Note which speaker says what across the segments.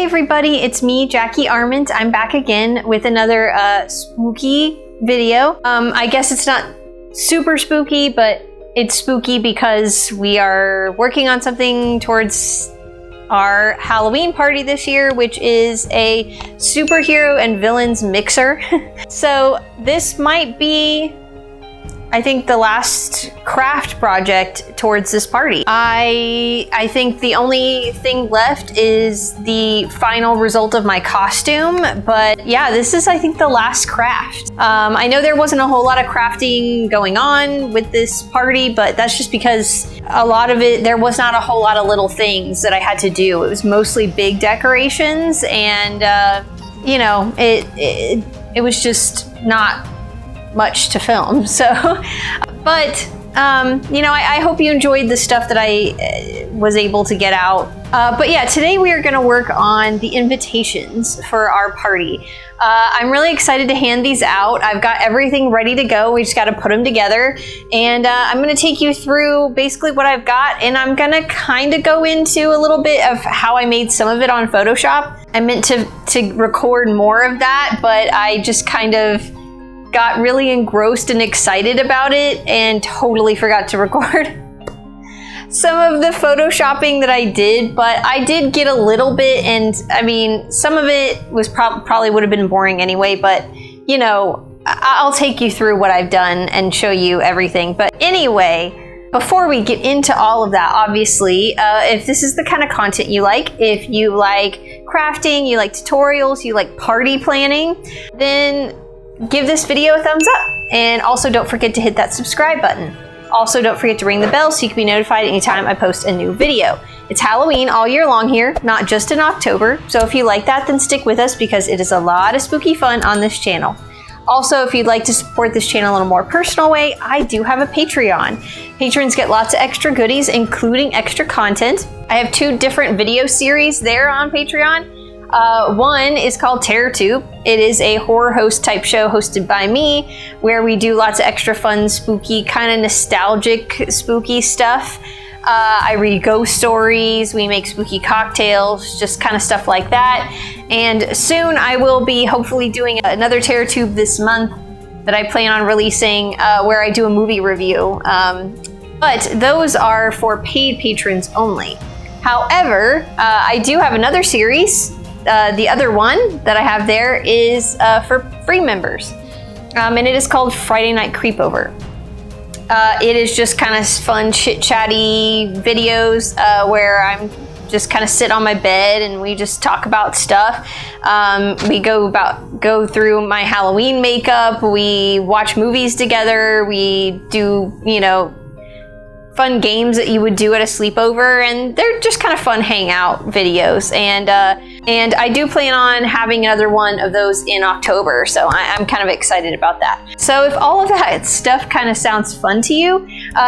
Speaker 1: everybody, it's me, Jackie Arment. I'm back again with another spooky video. I guess it's not super spooky, but it's spooky because we are working on something towards our Halloween party this year, which is a superhero and villains mixer. So this might be, I think, the last craft project towards this party. I think the only thing left is the final result of my costume, but yeah, this is, I think, the last craft. I know there wasn't a whole lot of crafting going on with this party, but that's just because a lot of it, there was not a whole lot of little things that I had to do. It was mostly big decorations, and you know, it was just not much to film. So, but you know, I hope you enjoyed the stuff that I was able to get out. But yeah, today we are going to work on the invitations for our party. I'm really excited to hand these out. I've got everything ready to go. We just got to put them together, and I'm going to take you through basically what I've got, and I'm going to kind of go into a little bit of how I made some of it on Photoshop. I meant to record more of that, but I just kind of got really engrossed and excited about it and totally forgot to record some of the photoshopping that I did, but I did get a little bit, and I mean, some of it was probably would have been boring anyway, but you know, I'll take you through what I've done and show you everything. But anyway, before we get into all of that, obviously, if this is the kind of content you like, if you like crafting, you like tutorials, you like party planning, then give this video a thumbs up, and also don't forget to hit that subscribe button. Also, don't forget to ring the bell so you can be notified anytime I post a new video. It's Halloween all year long here, not just in October, so if you like that, then stick with us because it is a lot of spooky fun on this channel. Also, if you'd like to support this channel in a more personal way, I do have a Patreon. Patrons get lots of extra goodies, including extra content. I have 2 different video series there on Patreon. One is called TerrorTube. It is a horror host type show hosted by me, where we do lots of extra fun, spooky, kind of nostalgic, spooky stuff. I read ghost stories, we make spooky cocktails, just kind of stuff like that. And soon I will be hopefully doing another TerrorTube this month that I plan on releasing, where I do a movie review. But those are for paid patrons only. However, I do have another series. The other one that I have there is for free members, and it is called Friday Night Creepover. It is just kind of fun, chit-chatty videos where I'm just kind of sit on my bed and we just talk about stuff. We go through my Halloween makeup. We watch movies together. We do, you know, fun games that you would do at a sleepover, and they're just kind of fun hangout videos. And I do plan on having another one of those in October, so I'm kind of excited about that. So if all of that stuff kind of sounds fun to you,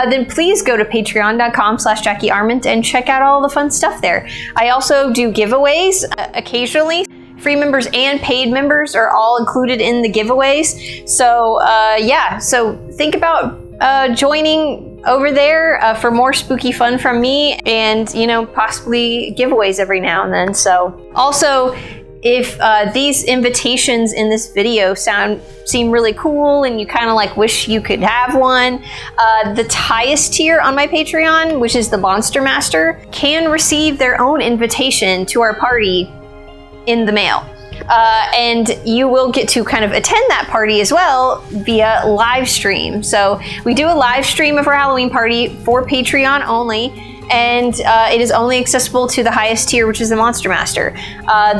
Speaker 1: then please go to patreon.com/JackieArment and check out all the fun stuff there. I also do giveaways occasionally. Free members and paid members are all included in the giveaways. So yeah, so think about joining over there for more spooky fun from me, and you know, possibly giveaways every now and then. So also, if these invitations in this video seem really cool and you kind of like wish you could have one, the highest tier on my Patreon, which is the Monster Master, can receive their own invitation to our party in the mail. And you will get to kind of attend that party as well via live stream. So we do a live stream of our Halloween party for Patreon only, and it is only accessible to the highest tier, which is the Monster Master.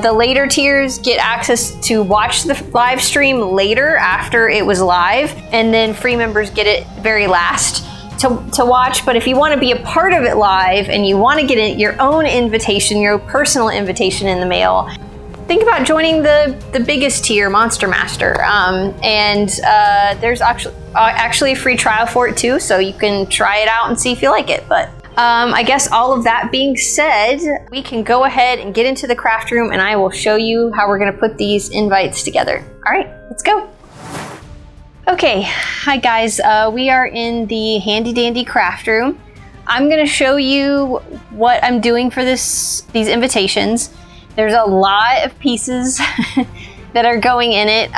Speaker 1: The later tiers get access to watch the live stream later after it was live, and then free members get it very last to watch. But if you want to be a part of it live and you want to get your own invitation, your personal invitation in the mail, think about joining the biggest tier, Monster Master. And there's actually a free trial for it too, so you can try it out and see if you like it. But I guess all of that being said, we can go ahead and get into the craft room, and I will show you how we're gonna put these invites together. All right, let's go. Okay, hi guys. We are in the handy dandy craft room. I'm gonna show you what I'm doing for these invitations. There's a lot of pieces that are going in it.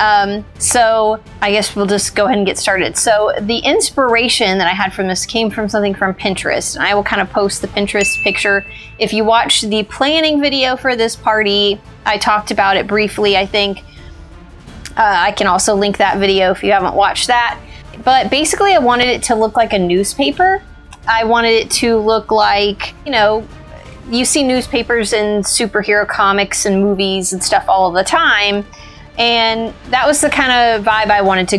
Speaker 1: So I guess we'll just go ahead and get started. So the inspiration that I had from this came from something from Pinterest, and I will kind of post the Pinterest picture. If you watched the planning video for this party, I talked about it briefly, I think. I can also link that video if you haven't watched that. But basically I wanted it to look like a newspaper. I wanted it to look like, you know, you see newspapers in superhero comics and movies and stuff all the time. And that was the kind of vibe I wanted to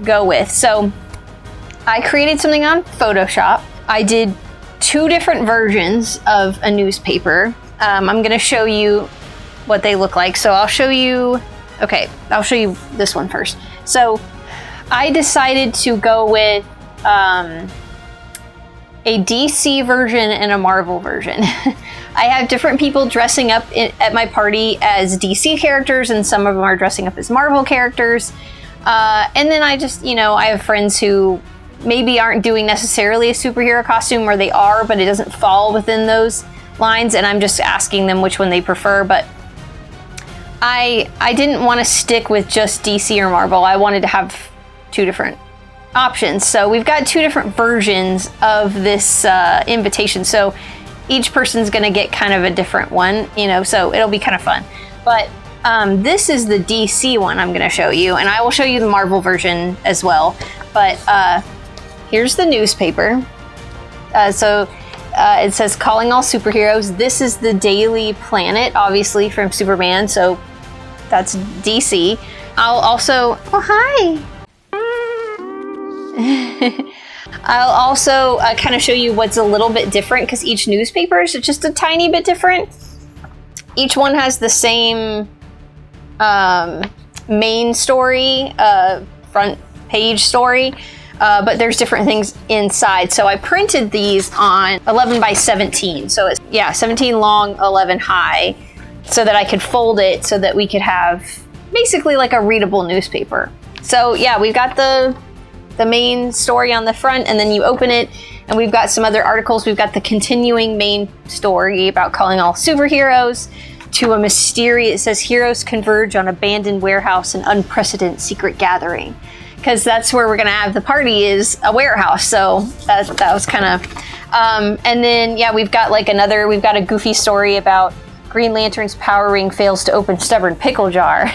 Speaker 1: go with. So I created something on Photoshop. I did 2 different versions of a newspaper. I'm going to show you what they look like. So I'll show you this one first. So I decided to go with a DC version and a Marvel version. I have different people dressing up at my party as DC characters, and some of them are dressing up as Marvel characters. And then I just, you know, I have friends who maybe aren't doing necessarily a superhero costume, or they are, but it doesn't fall within those lines, and I'm just asking them which one they prefer. But I didn't want to stick with just DC or Marvel. I wanted to have 2 different options. So we've got 2 different versions of this invitation. So each person's going to get kind of a different one, you know, so it'll be kind of fun. But this is the DC one I'm going to show you, and I will show you the Marvel version as well. But here's the newspaper. It says calling all superheroes. This is the Daily Planet, obviously from Superman. So that's DC. I'll also, oh, hi. I'll also kind of show you what's a little bit different, because each newspaper is just a tiny bit different. Each one has the same main story, front page story, but there's different things inside. So I printed these on 11 by 17. So it's, 17 long, 11 high, so that I could fold it so that we could have basically like a readable newspaper. So yeah, we've got the main story on the front, and then you open it and we've got some other articles. We've got the continuing main story about calling all superheroes, to a mysterious, it says heroes converge on abandoned warehouse and unprecedented secret gathering, because that's where we're gonna have the party, is a warehouse. So that was kind of and then we've got a goofy story about Green Lantern's power ring fails to open stubborn pickle jar.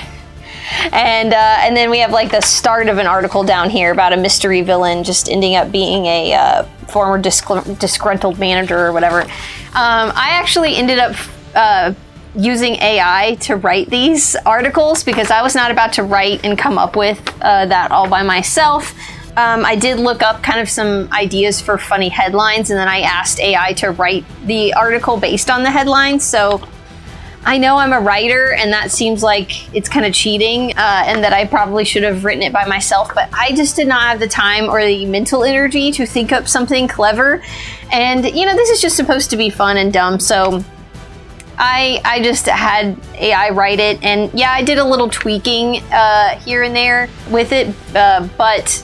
Speaker 1: And then we have like the start of an article down here about a mystery villain just ending up being a former disgruntled manager or whatever. I actually ended up using AI to write these articles, because I was not about to write and come up with that all by myself. I did look up kind of some ideas for funny headlines, and then I asked AI to write the article based on the headlines. So I know I'm a writer, and that seems like it's kind of cheating, and that I probably should have written it by myself, but I just did not have the time or the mental energy to think up something clever. And, you know, this is just supposed to be fun and dumb, so I just had AI write it. And yeah, I did a little tweaking here and there with it, but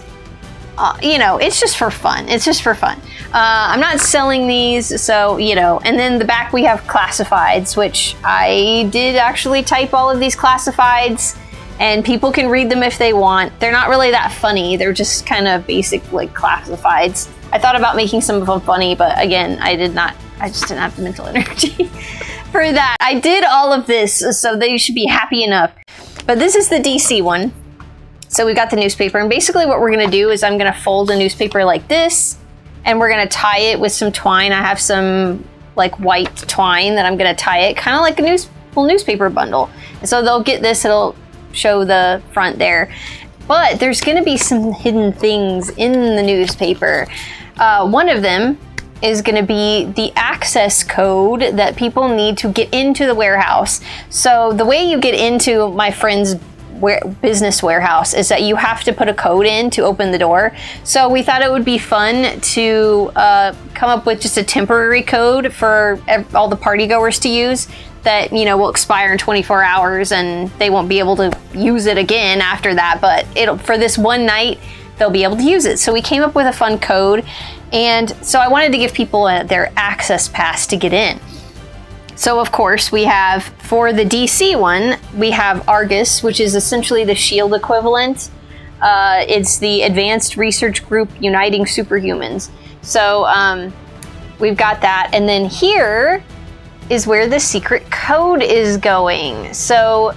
Speaker 1: you know, it's just for fun. It's just for fun. I'm not selling these, so, you know. And then the back we have classifieds, which I did actually type all of these classifieds, and people can read them if they want. They're not really that funny. They're just kind of basic, like, classifieds. I thought about making some of them funny, but again, I just didn't have the mental energy for that. I did all of this, so they should be happy enough. But this is the DC one. So we've got the newspaper, and basically what we're gonna do is I'm gonna fold a newspaper like this, and we're gonna tie it with some twine. I have some like white twine that I'm gonna tie it, kind of like a full newspaper bundle. And so they'll get this, it'll show the front there. But there's gonna be some hidden things in the newspaper. One of them is gonna be the access code that people need to get into the warehouse. So the way you get into my friend's business warehouse is that you have to put a code in to open the door. So we thought it would be fun to come up with just a temporary code for all the party goers to use that, you know, will expire in 24 hours and they won't be able to use it again after that, but for this one night they'll be able to use it. So we came up with a fun code, and so I wanted to give people their access pass to get in. So of course we have, for the DC one, we have Argus, which is essentially the SHIELD equivalent. It's the Advanced Research Group Uniting Superhumans. So we've got that. And then here is where the secret code is going. So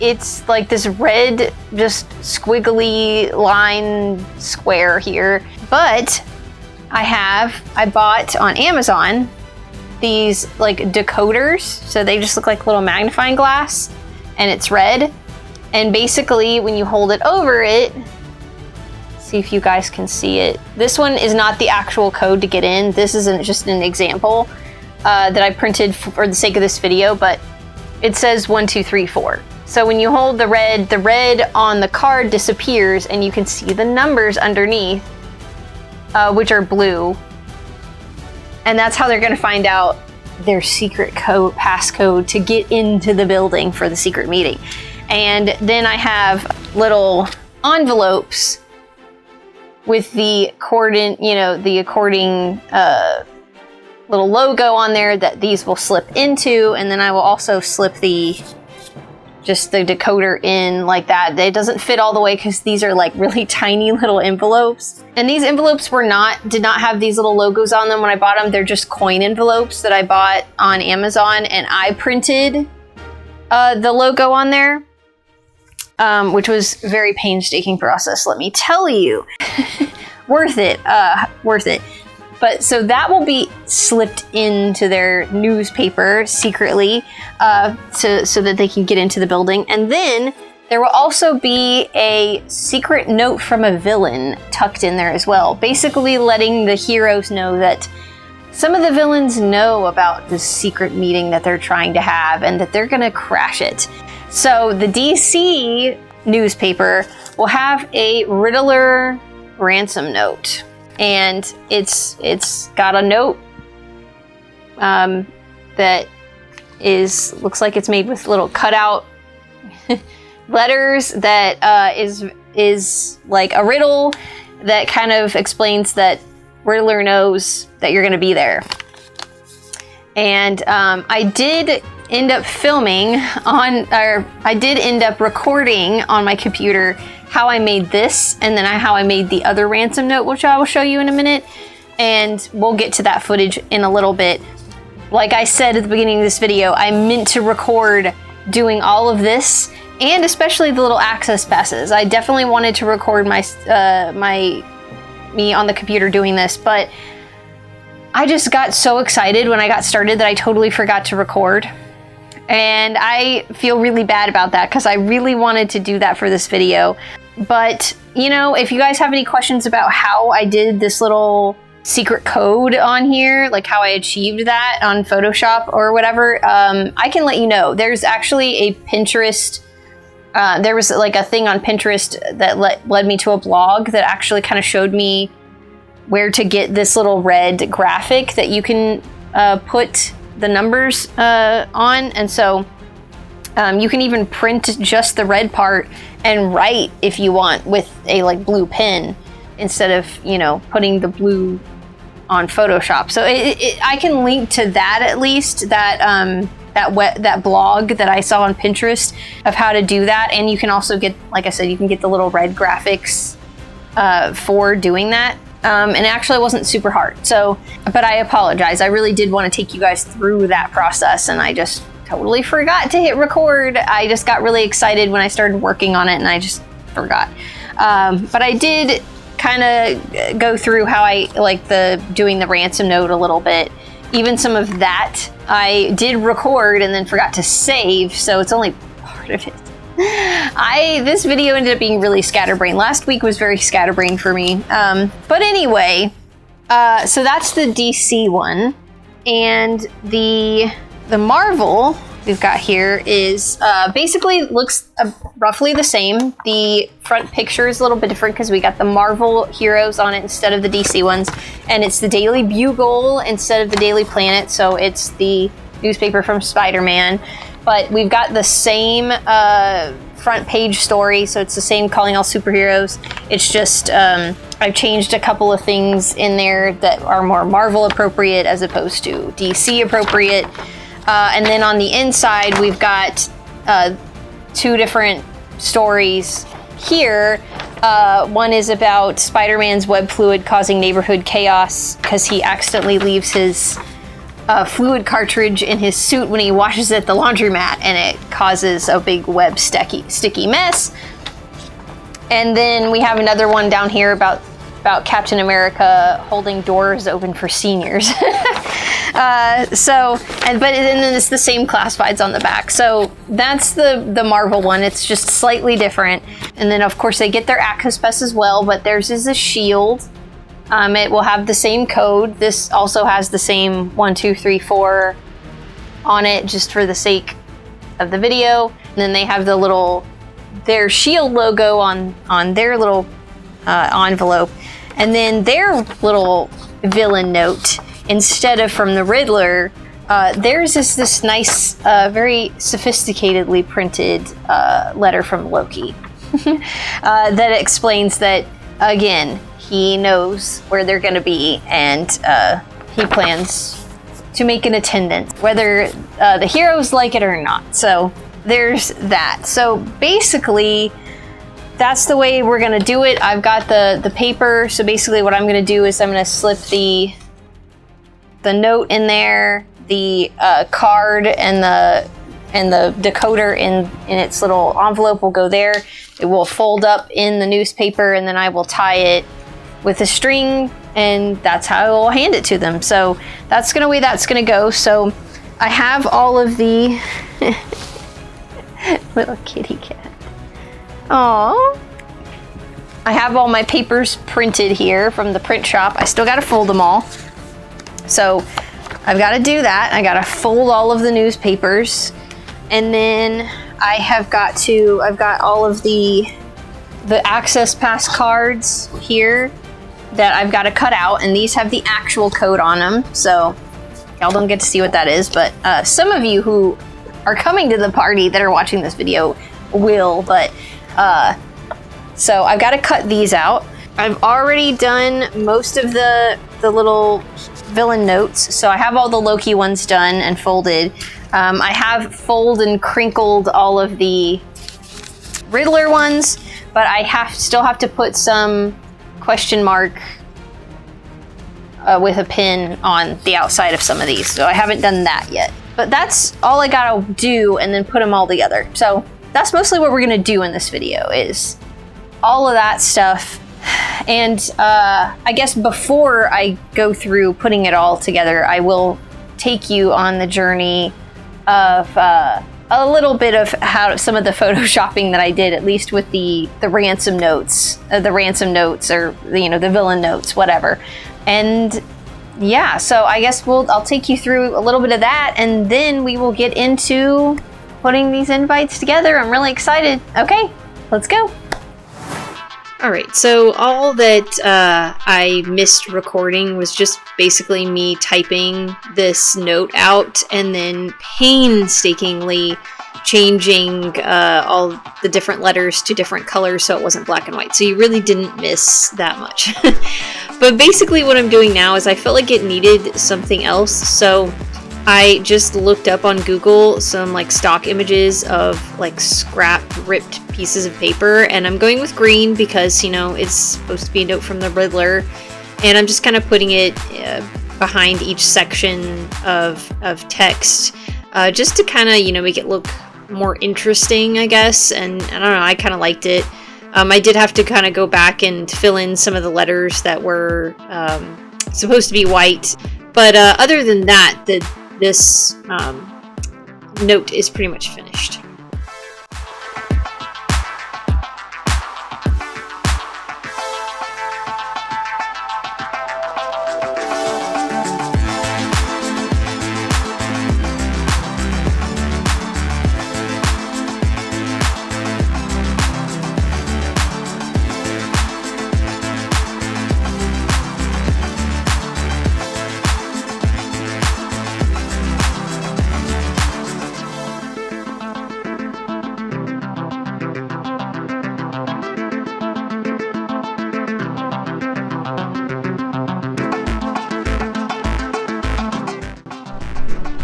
Speaker 1: it's like this red, just squiggly line square here. But I bought on Amazon these like decoders. So they just look like little magnifying glass, and it's red. And basically when you hold it over it, see if you guys can see it. This one is not the actual code to get in. This isn't just an example that I printed for the sake of this video, but it says 1, 2, 3, 4. So when you hold the red on the card disappears and you can see the numbers underneath, which are blue. And that's how they're gonna find out their secret code, passcode to get into the building for the secret meeting. And then I have little envelopes with the according little logo on there that these will slip into, and then I will also slip the decoder in like that. It doesn't fit all the way because these are like really tiny little envelopes. And these envelopes did not have these little logos on them when I bought them. They're just coin envelopes that I bought on Amazon, and I printed the logo on there, which was a very painstaking process, let me tell you. Worth it, worth it. But so that will be slipped into their newspaper secretly so that they can get into the building. And then there will also be a secret note from a villain tucked in there as well, basically letting the heroes know that some of the villains know about this secret meeting that they're trying to have and that they're gonna crash it. So the DC newspaper will have a Riddler ransom note. And it's got a note that looks like it's made with little cutout letters that is like a riddle that kind of explains that Riddler knows that you're going to be there. And I did end up recording on my computer how I made this, and then how I made the other ransom note, which I will show you in a minute. And we'll get to that footage in a little bit. Like I said at the beginning of this video, I meant to record doing all of this, and especially the little access passes. I definitely wanted to record me on the computer doing this, but I just got so excited when I got started that I totally forgot to record. And I feel really bad about that because I really wanted to do that for this video. But, you know, if you guys have any questions about how I did this little secret code on here, like how I achieved that on Photoshop or whatever, I can let you know. There's actually a Pinterest, there was like a thing on Pinterest that led me to a blog that actually kind of showed me where to get this little red graphic that you can put the numbers on. And so you can even print just the red part and write if you want with a like blue pen instead of, you know, putting the blue on Photoshop. So I can link to that, at least that blog that I saw on Pinterest of how to do that. And you can also get, like I said, you can get the little red graphics for doing that. And actually it wasn't super hard. So, but I apologize. I really did want to take you guys through that process, and I just totally forgot to hit record. I just got really excited when I started working on it, and I just forgot. But I did kind of go through how I like doing the ransom note a little bit. Even some of that I did record and then forgot to save, so it's only part of it. This video ended up being really scatterbrained. Last week was very scatterbrained for me. But anyway, so that's the DC one. And the Marvel we've got here is basically looks roughly the same. The front picture is a little bit different because we got the Marvel heroes on it instead of the DC ones. And it's the Daily Bugle instead of the Daily Planet. So it's the newspaper from Spider-Man. But we've got the same front page story, so it's the same Calling All Superheroes. It's just I've changed a couple of things in there that are more Marvel appropriate as opposed to DC appropriate. And then on the inside, we've got 2 different stories here. One is about Spider-Man's web fluid causing neighborhood chaos because he accidentally leaves his fluid cartridge in his suit when he washes it at the laundromat, and it causes a big web sticky mess. And then we have another one down here about Captain America holding doors open for seniors. But then it's the same classifieds on the back. So that's the Marvel one. It's just slightly different. And then of course they get their ACOSPES as well, but theirs is a shield. It will have the same code. This also has the same 1, 2, 3, 4 on it, just for the sake of the video. And then they have their shield logo on their little envelope. And then their little villain note, instead of from the Riddler, theirs is this nice, very sophisticatedly printed letter from Loki that explains that, again, he knows where they're going to be, and he plans to make an attendance, whether the heroes like it or not. So there's that. So basically, that's the way we're going to do it. I've got the paper. So basically what I'm going to do is I'm going to slip the note in there, the card and the decoder in its little envelope will go there. It will fold up in the newspaper, and then I will tie it with a string, and that's how I will hand it to them. So that's the way that's going to go. So I have all of the little kitty cat. Aww. I have all my papers printed here from the print shop. I still got to fold them all. So I've got to do that. I got to fold all of the newspapers. And then I've got all of the Access Pass cards here that I've got to cut out, and these have the actual code on them. So y'all don't get to see what that is, but some of you who are coming to the party that are watching this video will, but so I've got to cut these out. I've already done most of the little villain notes, so I have all the Loki ones done and folded. I have folded and crinkled all of the Riddler ones, but I still have to put some question mark with a pin on the outside of some of these, so I haven't done that yet. But that's all I gotta do, and then put them all together. So that's mostly what we're gonna do in this video, is all of that stuff. And I guess before I go through putting it all together, I will take you on the journey of a little bit of how some of the photoshopping that I did, at least with the ransom notes, or the villain notes, whatever. And yeah, so I guess I'll take you through a little bit of that, and then we will get into putting these invites together. I'm really excited. Okay, let's go. Alright, so all that I missed recording was just basically me typing this note out and then painstakingly changing all the different letters to different colors so it wasn't black and white. So you really didn't miss that much. But basically what I'm doing now is I felt like it needed something else, so I just looked up on Google some stock images of scrap ripped pieces of paper, and I'm going with green because it's supposed to be a note from the Riddler, and I'm just kind of putting it behind each section of text just to kind of make it look more interesting, I guess. And I don't know, I kind of liked it. I did have to kind of go back and fill in some of the letters that were supposed to be white, but other than that, this note is pretty much finished.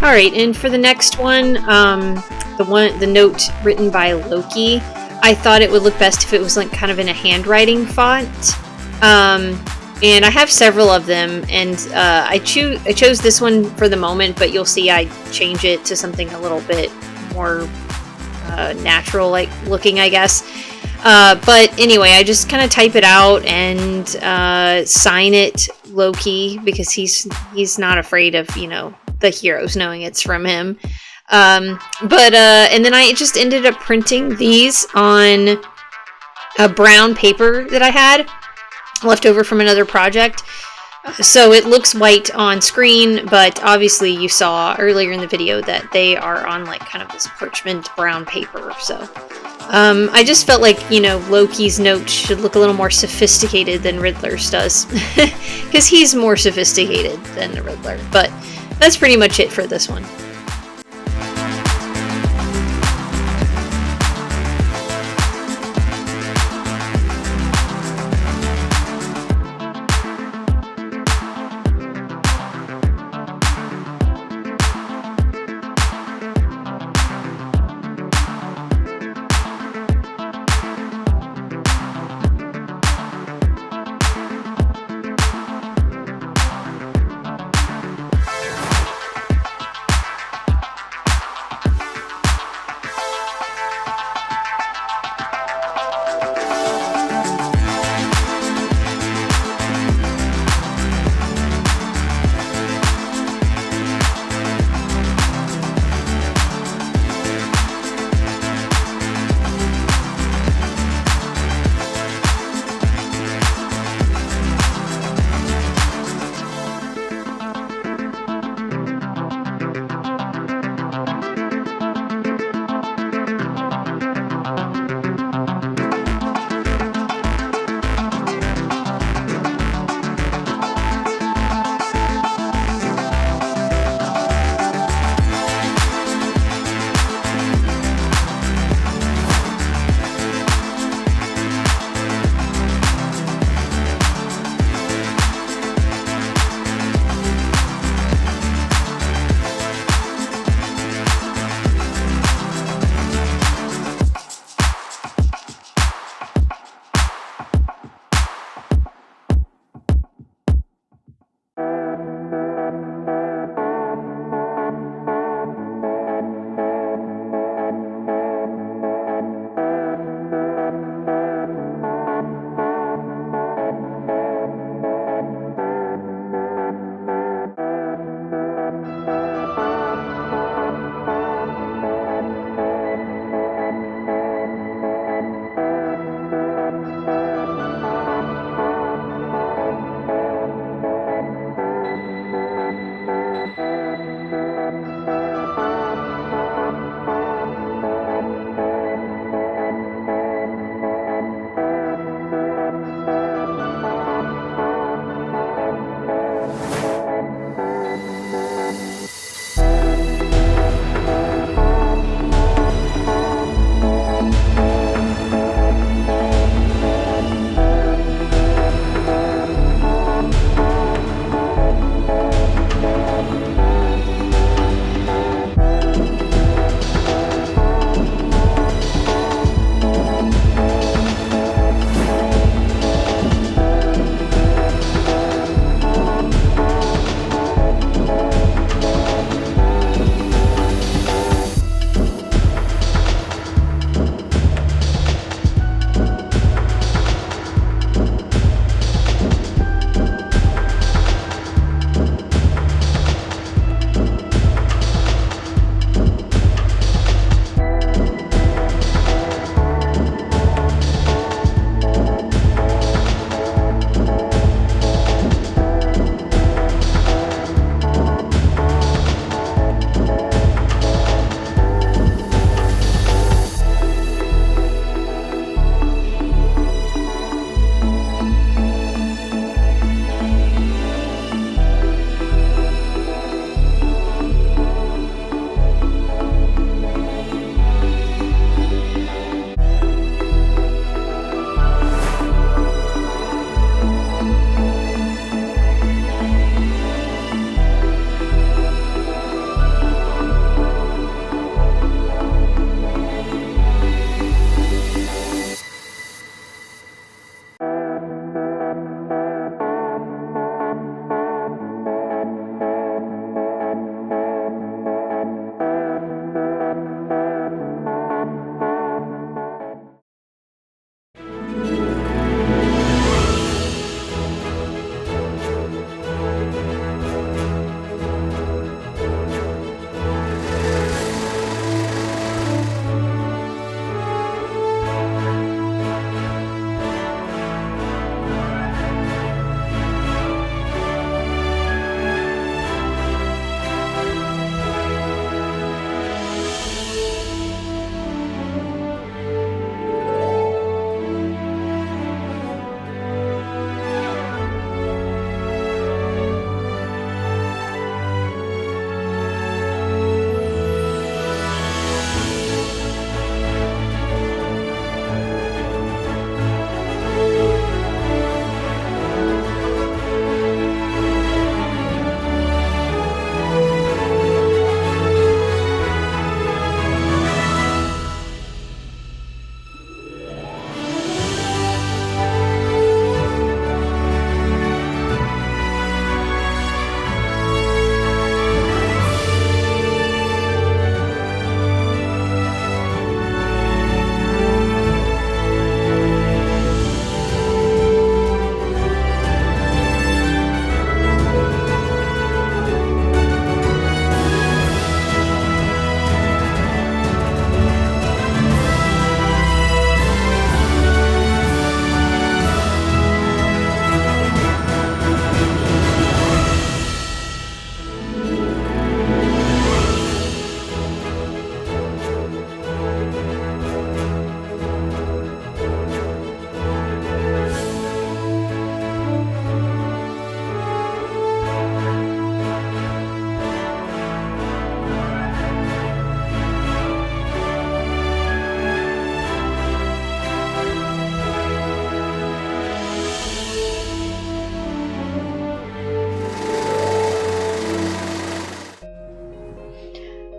Speaker 1: Alright, and for the next one, the note written by Loki, I thought it would look best if it was like kind of in a handwriting font. And I have several of them, and I chose this one for the moment, but you'll see I change it to something a little bit more natural like looking, I guess. But anyway, I just kind of type it out and sign it Loki, because he's not afraid of, you know, the heroes knowing it's from him. And then I just ended up printing these on a brown paper that I had left over from another project. So it looks white on screen, but obviously you saw earlier in the video that they are on like kind of this parchment brown paper. So I just felt like, you know, Loki's note should look a little more sophisticated than Riddler's does, because he's more sophisticated than the Riddler. But that's pretty much it for this one.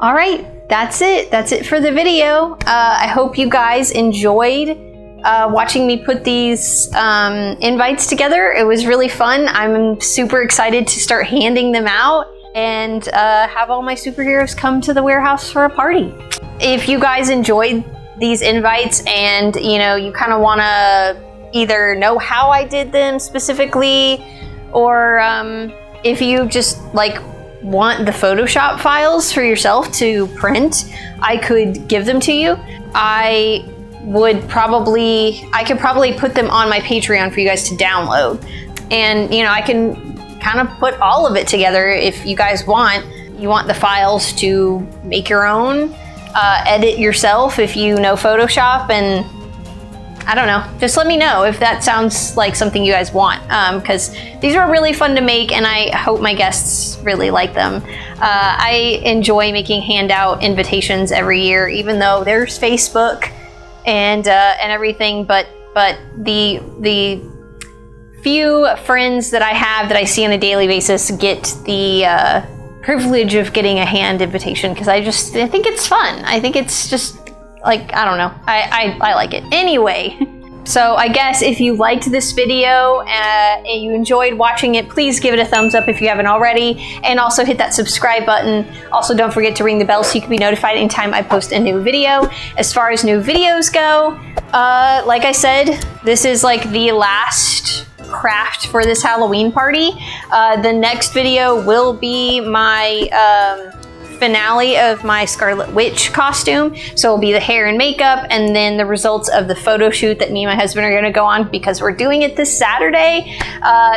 Speaker 1: All right, that's it. That's it for the video. I hope you guys enjoyed watching me put these invites together. It was really fun. I'm super excited to start handing them out and have all my superheroes come to the warehouse for a party. If you guys enjoyed these invites and you kind of want to either know how I did them specifically, or if you just want the Photoshop files for yourself to print, I could give them to you. I could probably put them on my Patreon for you guys to download, and I can kind of put all of it together if you guys want. You want the files to make your own, edit yourself if you know Photoshop, and I don't know, just let me know if that sounds like something you guys want, because these are really fun to make and I hope my guests really like them. I enjoy making handout invitations every year, even though there's Facebook and everything, but the few friends that I have that I see on a daily basis get the privilege of getting a hand invitation, because I think it's fun. I think it's just I don't know. I like it. Anyway, so I guess if you liked this video and you enjoyed watching it, please give it a thumbs up if you haven't already, and also hit that subscribe button. Also, don't forget to ring the bell so you can be notified anytime I post a new video. As far as new videos go, like I said, this is the last craft for this Halloween party. The next video will be my finale of my Scarlet Witch costume. So it'll be the hair and makeup, and then the results of the photo shoot that me and my husband are going to go on, because we're doing it this Saturday.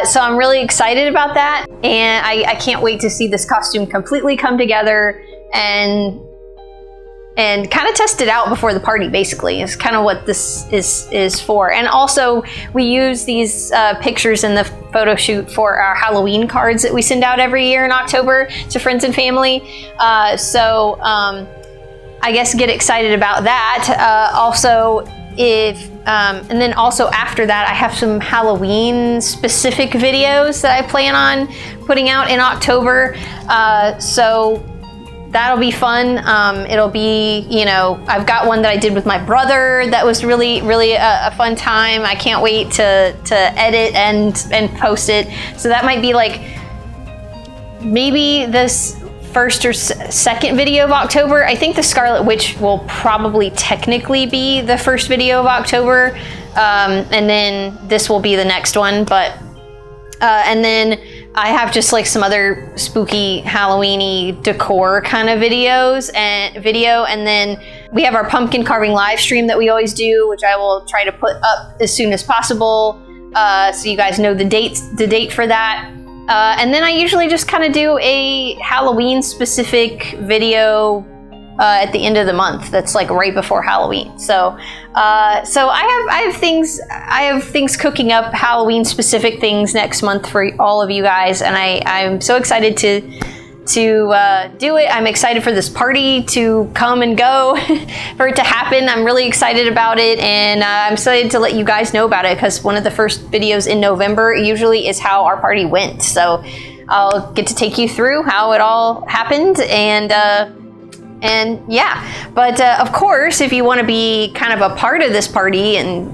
Speaker 1: So I'm really excited about that, and I can't wait to see this costume completely come together and kind of test it out before the party. Basically is kind of what this is for. And also we use these pictures in the photo shoot for our Halloween cards that we send out every year in October to friends and family. So I guess get excited about that. Also, and then also after that, I have some Halloween specific videos that I plan on putting out in October. So that'll be fun. It'll be, I've got one that I did with my brother that was really, really a fun time. I can't wait to edit and post it. So that might be maybe this first or second video of October. I think the Scarlet Witch will probably technically be the first video of October. And then this will be the next one, but and then I have just some other spooky Halloween-y decor kind of video, and then we have our pumpkin carving live stream that we always do, which I will try to put up as soon as possible, so you guys know the date for that. And then I usually just kind of do a Halloween specific video at the end of the month. That's right before Halloween. So I have things cooking up, Halloween specific things next month for all of you guys, and I'm so excited to do it. I'm excited for this party to come and go, for it to happen. I'm really excited about it, and I'm excited to let you guys know about it, because one of the first videos in November usually is how our party went. So I'll get to take you through how it all happened, and yeah, but of course, if you want to be kind of a part of this party and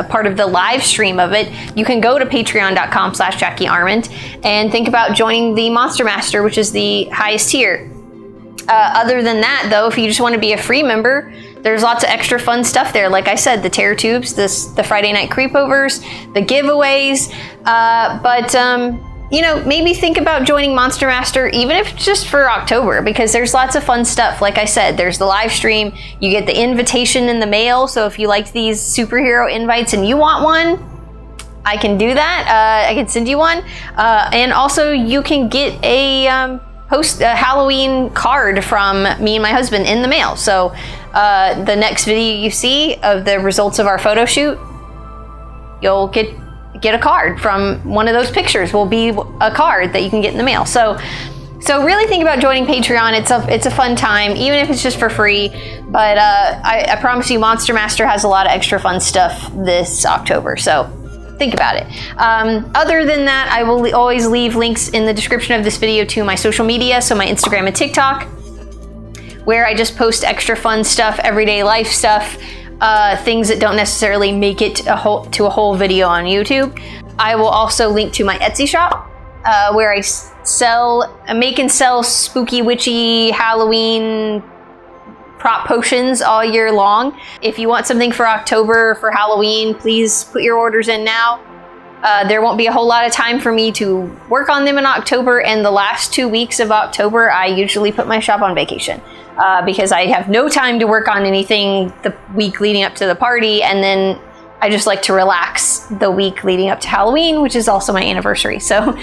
Speaker 1: part of the live stream of it, you can go to patreon.com/Jackie Arment and think about joining the Monster Master, which is the highest tier. Other than that, though, if you just want to be a free member, there's lots of extra fun stuff there. Like I said, the Terror Tubes, the Friday Night Creepovers, the giveaways, but maybe think about joining Monster Master, even if it's just for October, because there's lots of fun stuff. Like I said, there's the live stream, you get the invitation in the mail. So if you like these superhero invites and you want one, I can do that. I can send you one. And also you can get a Halloween card from me and my husband in the mail. So the next video you see of the results of our photo shoot, you'll get a card from one of those pictures. Will be a card that you can get in the mail. So really think about joining Patreon. It's a fun time, even if it's just for free. But I promise you, Monster Master has a lot of extra fun stuff this October. So think about it. Other than that, I will always leave links in the description of this video to my social media, so my Instagram and TikTok. where I just post extra fun stuff, everyday life stuff, things that don't necessarily make it to a whole video on YouTube. I will also link to my Etsy shop, where I make and sell spooky, witchy, Halloween prop potions all year long. If you want something for October, for Halloween, please put your orders in now. There won't be a whole lot of time for me to work on them in October, and the last 2 weeks of October, I usually put my shop on vacation because I have no time to work on anything the week leading up to the party, and then I just like to relax the week leading up to Halloween, which is also my anniversary. So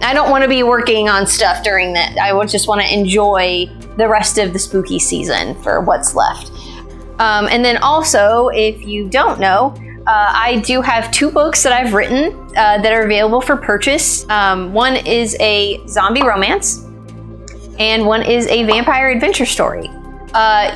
Speaker 1: I don't want to be working on stuff during that. I would just want to enjoy the rest of the spooky season for what's left. And then also, if you don't know, I do have 2 books that I've written that are available for purchase. One is a zombie romance, and one is a vampire adventure story.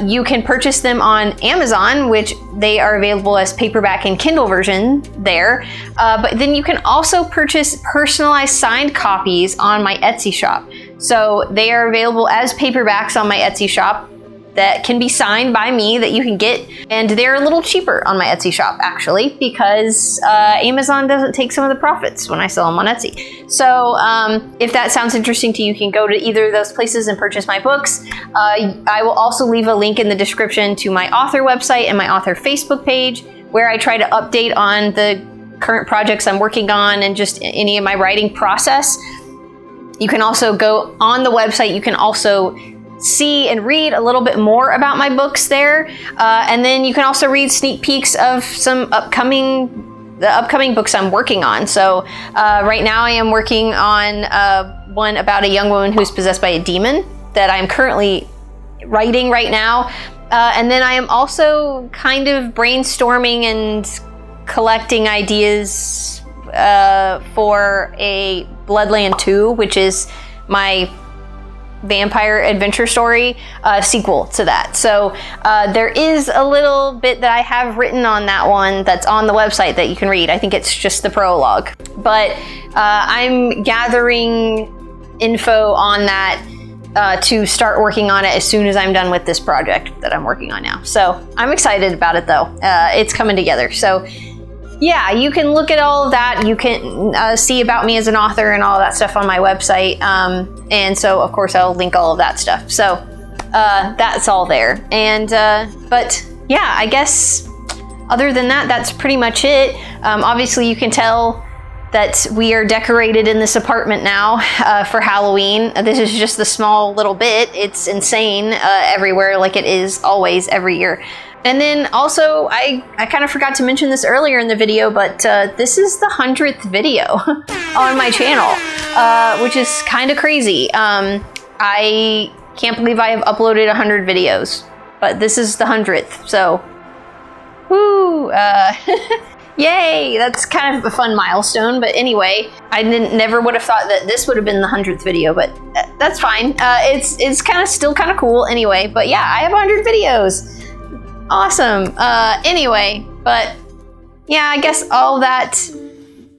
Speaker 1: You can purchase them on Amazon, which they are available as paperback and Kindle version there. But then you can also purchase personalized signed copies on my Etsy shop. So they are available as paperbacks on my Etsy shop that can be signed by me that you can get. And they're a little cheaper on my Etsy shop, actually, because Amazon doesn't take some of the profits when I sell them on Etsy. So if that sounds interesting to you, you can go to either of those places and purchase my books. I will also leave a link in the description to my author website and my author Facebook page, where I try to update on the current projects I'm working on and just any of my writing process. You can also go on the website. You can also see and read a little bit more about my books there. And then you can also read sneak peeks of some upcoming books I'm working on. So right now I am working on one about a young woman who's possessed by a demon that I'm currently writing right now. And then I am also kind of brainstorming and collecting ideas for a Bloodland 2, which is my vampire adventure story sequel to that. So there is a little bit that I have written on that one that's on the website that you can read. I think it's just the prologue. But I'm gathering info on that to start working on it as soon as I'm done with this project that I'm working on now. So I'm excited about it though. It's coming together. So yeah, you can look at all of that. You can see about me as an author and all that stuff on my website. And so, of course, I'll link all of that stuff. So that's all there. And but yeah, I guess other than that, that's pretty much it. Obviously, you can tell that we are decorated in this apartment now for Halloween. This is just the small little bit. It's insane everywhere, like it is always every year. And then also, I kind of forgot to mention this earlier in the video, but this is the 100th video on my channel, which is kind of crazy. I can't believe I have uploaded 100 videos, but this is the 100th, so woo! Yay! That's kind of a fun milestone, but anyway, I never would have thought that this would have been the 100th video, but that's fine. It's kind of still kind of cool anyway, but yeah, I have 100 videos. Awesome. Anyway, but yeah, I guess all that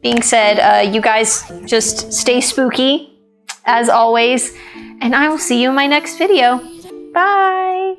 Speaker 1: being said, you guys just stay spooky as always, and I will see you in my next video. Bye.